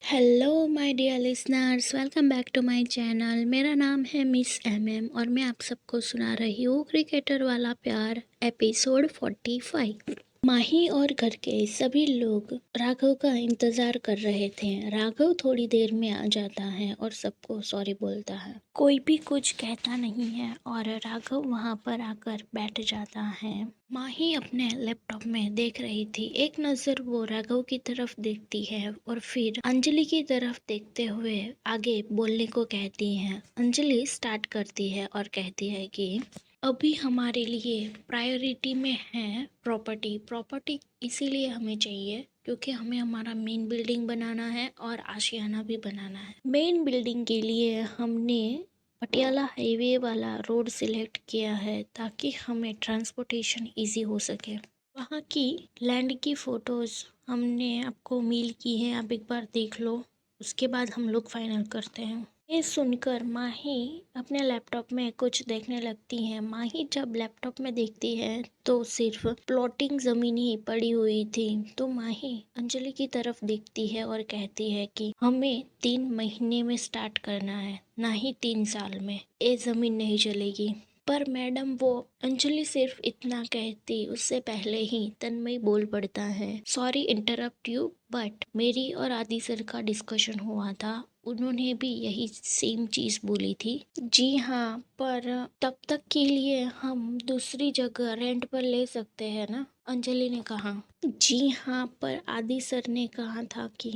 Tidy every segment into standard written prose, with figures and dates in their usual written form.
Hello my dear listeners, welcome back to my channel. मेरा नाम है मिस एमएम और मैं आप सबको सुना रही हूँ क्रिकेटर वाला प्यार एपिसोड 45। माही और घर के सभी लोग राघव का इंतजार कर रहे थे। राघव थोड़ी देर में आ जाता है और सबको सॉरी बोलता है। कोई भी कुछ कहता नहीं है और राघव वहाँ पर आकर बैठ जाता है। माही अपने लैपटॉप में देख रही थी। एक नजर वो राघव की तरफ देखती है और फिर अंजलि की तरफ देखते हुए आगे बोलने को कहती है। अंजलि स्टार्ट करती है और कहती है कि अभी हमारे लिए प्रायोरिटी में है प्रॉपर्टी इसीलिए हमें चाहिए क्योंकि हमें हमारा मेन बिल्डिंग बनाना है और आशियाना भी बनाना है। मेन बिल्डिंग के लिए हमने पटियाला हाईवे वाला रोड सिलेक्ट किया है ताकि हमें ट्रांसपोर्टेशन इजी हो सके। वहाँ की लैंड की फोटोज हमने आपको मेल की है, आप एक बार देख लो, उसके बाद हम लोग फाइनल करते हैं। ये सुनकर माही अपने लैपटॉप में कुछ देखने लगती है। माही जब लैपटॉप में देखती है तो सिर्फ प्लॉटिंग जमीन ही पड़ी हुई थी। तो माही अंजलि की तरफ देखती है और कहती है कि हमें 3 महीने में स्टार्ट करना है, ना ही 3 साल में। ये जमीन नहीं चलेगी। पर मैडम, वो अंजलि सिर्फ इतना कहती उससे पहले ही तन्मय बोल पड़ता है, सॉरी इंटरप्ट यू, बट मेरी और आदि सर का डिस्कशन हुआ था, उन्होंने भी यही सेम चीज बोली थी। जी हाँ, पर तब तक के लिए हम दूसरी जगह रेंट पर ले सकते हैं ना, अंजलि ने कहा। जी हाँ, पर आदि सर ने कहा था कि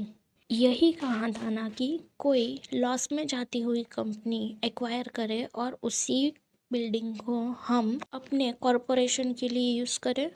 यही कहा था ना कि कोई लॉस में जाती हुई कंपनी एक्वायर करे और उसी बिल्डिंग को हम अपने कॉरपोरेशन के लिए यूज करें।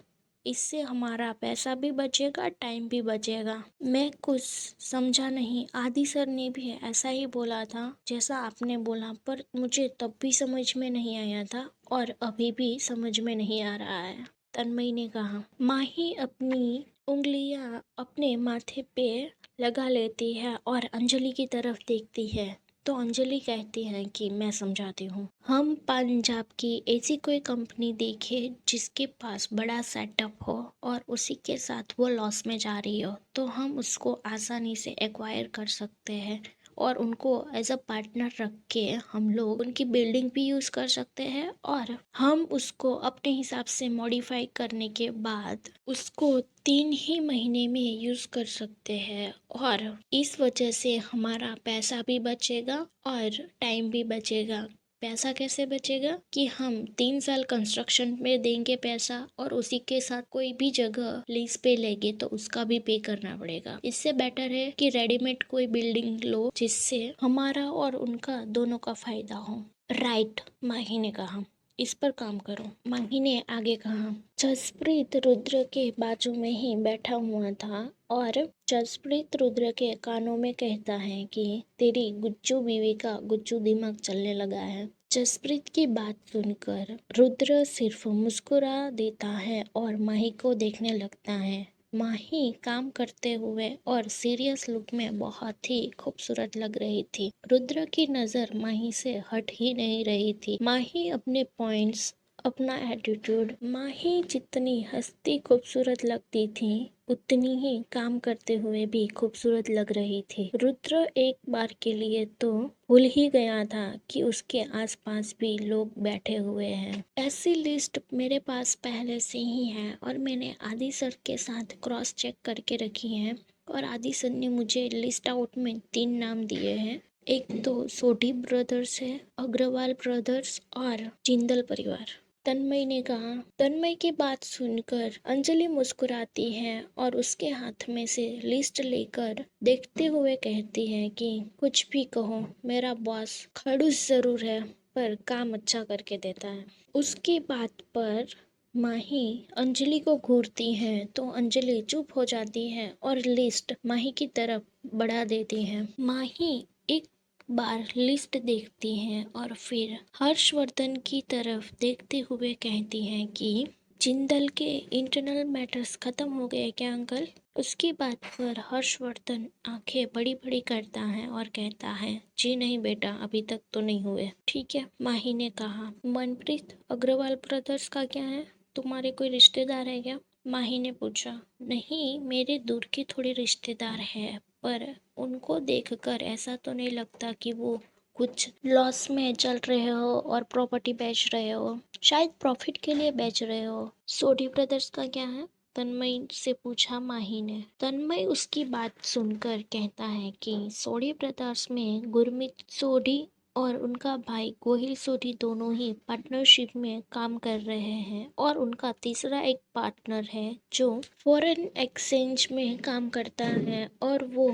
इससे हमारा पैसा भी बचेगा, टाइम भी बचेगा। मैं कुछ समझा नहीं। आदि सर ने भी ऐसा ही बोला था जैसा आपने बोला, पर मुझे तब भी समझ में नहीं आया था और अभी भी समझ में नहीं आ रहा है, तन्मय ने कहा। माही अपनी उंगलियां अपने माथे पे लगा लेती है और अंजलि की तरफ देखती है। तो अंजलि कहती है कि मैं समझाती हूँ। हम पंजाब की ऐसी कोई कंपनी देखे जिसके पास बड़ा सेटअप हो और उसी के साथ वो लॉस में जा रही हो, तो हम उसको आसानी से एक्वायर कर सकते हैं और उनको एज अ पार्टनर रख के हम लोग उनकी बिल्डिंग भी यूज कर सकते हैं और हम उसको अपने हिसाब से मॉडिफाई करने के बाद उसको 3 ही महीने में यूज कर सकते हैं और इस वजह से हमारा पैसा भी बचेगा और टाइम भी बचेगा। पैसा कैसे बचेगा कि हम 3 साल कंस्ट्रक्शन में देंगे पैसा और उसी के साथ कोई भी जगह लीज पे लेंगे तो उसका भी पे करना पड़ेगा। इससे बेटर है कि रेडीमेड कोई बिल्डिंग लो जिससे हमारा और उनका दोनों का फायदा हो। राइट, माही ने कहा, इस पर काम करो। माही ने आगे कहा। जसप्रीत रुद्र के बाजू में ही बैठा हुआ था और जसप्रीत रुद्र के कानों में कहता है कि तेरी गुज्जू बीवी का गुज्जू दिमाग चलने लगा है। जसप्रीत की बात सुनकर रुद्र सिर्फ मुस्कुरा देता है और माही को देखने लगता है। माही काम करते हुए और सीरियस लुक में बहुत ही खूबसूरत लग रही थी। रुद्र की नजर माही से हट ही नहीं रही थी। माही अपने पॉइंट्स, अपना एटीट्यूड, माही जितनी हंसती खूबसूरत लगती थी उतनी ही काम करते हुए भी खूबसूरत लग रही थी। रुद्र एक बार के लिए तो भूल ही गया था कि उसके आसपास भी लोग बैठे हुए हैं। ऐसी लिस्ट मेरे पास पहले से ही है और मैंने आदि सर के साथ क्रॉस चेक करके रखी है और आदि सर ने मुझे लिस्ट आउट में 3 नाम दिए हैं। एक तो सोढी ब्रदर्स है, अग्रवाल ब्रदर्स और जिंदल परिवार। तन्मय ने कहा। तन्मय की बात सुनकर अंजलि मुस्कुराती है और उसके हाथ में से लिस्ट लेकर देखते हुए कहती है कि कुछ भी कहो, मेरा बॉस खड़ूस जरूर है पर काम अच्छा करके देता है। उसकी बात पर माही अंजलि को घूरती है तो अंजलि चुप हो जाती है और लिस्ट माही की तरफ बढ़ा देती है। माही एक बार लिस्ट देखती हैं और फिर हर्षवर्धन की तरफ देखते हुए कहती हैं कि जिंदल के इंटरनल मैटर्स खत्म हो गए क्या अंकल? उसकी बात पर हर्षवर्धन आंखें बड़ी बड़ी करता है और कहता है, जी नहीं बेटा, अभी तक तो नहीं हुए। ठीक है, माही ने कहा। मनप्रीत, अग्रवाल ब्रदर्स का क्या है? तुम्हारे कोई रिश्तेदार है क्या? माही ने पूछा। नहीं, मेरे दूर के थोड़े रिश्तेदार है पर उनको देखकर ऐसा तो नहीं लगता कि वो कुछ लॉस में चल रहे हो और प्रॉपर्टी बेच रहे हो, शायद प्रॉफिट के लिए बेच रहे हो। सोडी ब्रदर्स का क्या है? तन्मय से पूछा माही ने। तन्मय उसकी बात सुनकर कहता है कि सोडी ब्रदर्स में गुरमीत सोडी और उनका भाई गोहिल सोडी दोनों ही पार्टनरशिप में काम कर रहे हैं और उनका तीसरा एक पार्टनर है जो फॉरेन एक्सचेंज में काम करता है और वो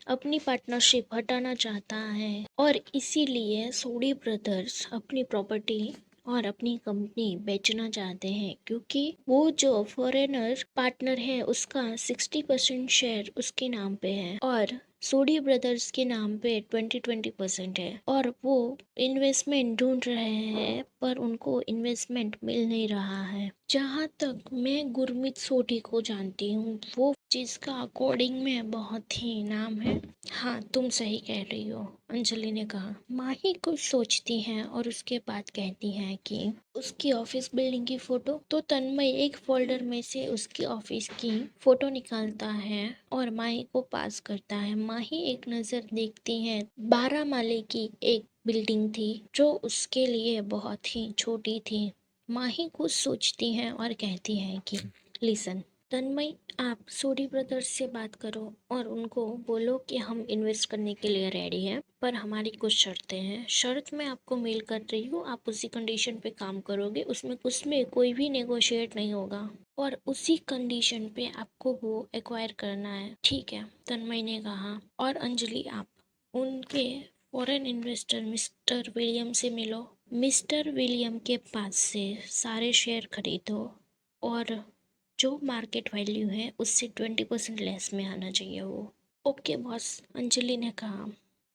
अपनी पार्टनरशिप हटाना चाहता है और इसीलिए सोडी ब्रदर्स अपनी प्रॉपर्टी और अपनी कंपनी बेचना चाहते हैं क्योंकि वो जो फॉरेनर पार्टनर है उसका 60% शेयर उसके नाम पे है और सोडी ब्रदर्स के नाम पे 20% है और वो इन्वेस्टमेंट ढूंढ रहे हैं पर उनको इन्वेस्टमेंट मिल नहीं रहा है। जहाँ तक मैं गुरमीत सोडी को जानती हूँ वो जिसका अकॉर्डिंग में बहुत ही नाम है। हाँ, तुम सही कह रही हो, अंजलि ने कहा। माही कुछ सोचती है और उसके बाद कहती है कि उसकी ऑफिस बिल्डिंग की फोटो। तो तन्मय एक फोल्डर में से उसकी ऑफिस की फोटो निकालता है और माही को पास करता है। माही एक नजर देखती है। 12 माले की एक बिल्डिंग थी जो उसके लिए बहुत ही छोटी थी। माही कुछ सोचती है और कहती है कि लिसन तन्मय, आप सोडी ब्रदर्स से बात करो और उनको बोलो कि हम इन्वेस्ट करने के लिए रेडी हैं पर हमारी कुछ शर्तें हैं। शर्त मैं आपको मेल कर रही हूँ, आप उसी कंडीशन पे काम करोगे, उसमें कोई भी नेगोशिएट नहीं होगा और उसी कंडीशन पे आपको वो एक्वायर करना है। ठीक है, तन्मय ने कहा। और अंजलि, आप उनके फॉरेन इन्वेस्टर मिस्टर विलियम से मिलो। मिस्टर विलियम के पास से सारे शेयर खरीदो और जो मार्केट वैल्यू है उससे 20% लेस में आना चाहिए वो। ओके बॉस, अंजलि ने कहा।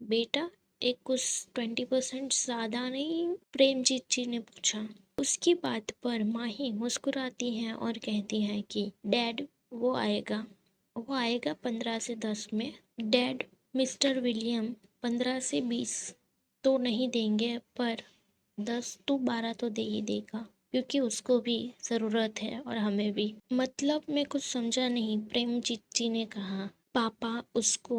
बेटा, एक कुछ 20% ज़्यादा नहीं? प्रेमजीत जी ने पूछा। उसकी बात पर माही मुस्कुराती है और कहती है कि डैड, वो आएगा 15 से 10 में। डैड, मिस्टर विलियम 15 से 20 तो नहीं देंगे पर 10 तो 12 तो दे ही देगा क्योंकि उसको भी ज़रूरत है और हमें भी। मतलब मैं कुछ समझा नहीं, प्रेमजीत जी ने कहा। पापा, उसको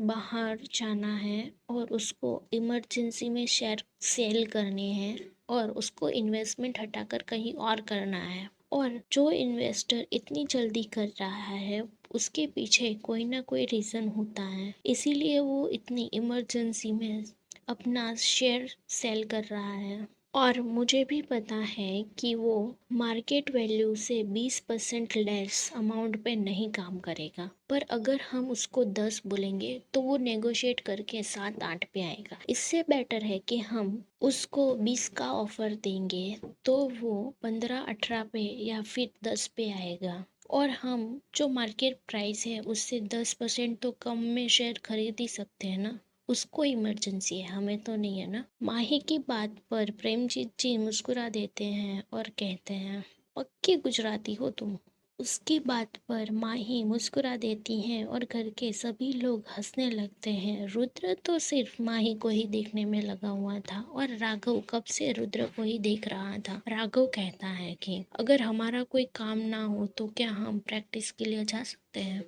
बाहर जाना है और उसको इमरजेंसी में शेयर सेल करने हैं और उसको इन्वेस्टमेंट हटाकर कहीं और करना है और जो इन्वेस्टर इतनी जल्दी कर रहा है उसके पीछे कोई ना कोई रीज़न होता है, इसीलिए वो इतनी इमरजेंसी में अपना शेयर सेल कर रहा है। और मुझे भी पता है कि वो मार्केट वैल्यू से 20% लेस अमाउंट पे नहीं काम करेगा पर अगर हम उसको 10 बोलेंगे तो वो नेगोशिएट करके 7-8 पे आएगा। इससे बेटर है कि हम उसको 20 का ऑफर देंगे तो वो 15-18 पे या फिर 10 पे आएगा और हम जो मार्केट प्राइस है उससे 10% तो कम में शेयर खरीद ही सकते हैं ना। उसको इमरजेंसी है, हमें तो नहीं है ना। माही की बात पर प्रेमजीत जी मुस्कुरा देते हैं और कहते हैं, पक्की गुजराती हो तुम। उसकी बात पर माही मुस्कुरा देती हैं और घर के सभी लोग हंसने लगते हैं। रुद्र तो सिर्फ माही को ही देखने में लगा हुआ था और राघव कब से रुद्र को ही देख रहा था। राघव कहता है कि अगर हमारा कोई काम ना हो तो क्या हम प्रैक्टिस के लिए जा सकते हैं?